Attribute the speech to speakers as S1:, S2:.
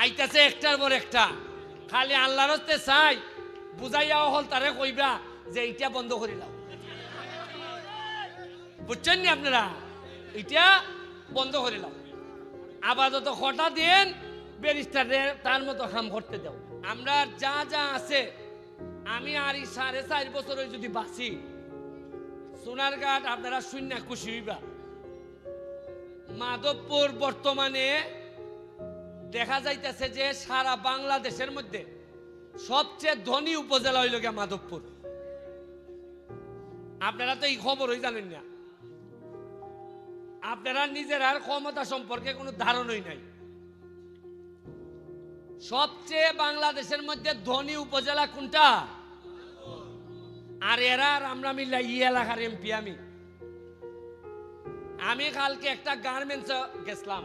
S1: আইতাছে একটার পর একটা, খালি আল্লাহর হস্তে চাই বুঝাইয়া হল তারে কইবা যে এইটা বন্ধ করিলাম। বুঝছেন নি আপনারা? এটা বন্ধ করিলাম। আপাতত খটা দেন, ব্যারিস্টারের তার মতো কাম করতে দাও। আমরা যা যা আছে, আমি আর 4.5 বছর যদি বাঁচি, সোনারঘাট আপনারা শূন্য খুশি হইবা। মাধবপুর বর্তমানে দেখা যাইতেছে যে সারা বাংলাদেশের মধ্যে সবচেয়ে ধনী উপজেলা হইল গিয়া মাধবপুর। আপনারা তো এই খবরই জানেন না, আপনারা নিজের আর ক্ষমতা সম্পর্কে কোনো ধারণাই নাই। সবচেয়ে বাংলাদেশের মধ্যে ধনী উপজেলা কোনটা? আর এরা আর আমরা মিল্লা ই এলাকার এমপি। আমি কালকে একটা গার্মেন্টস গেছিলাম,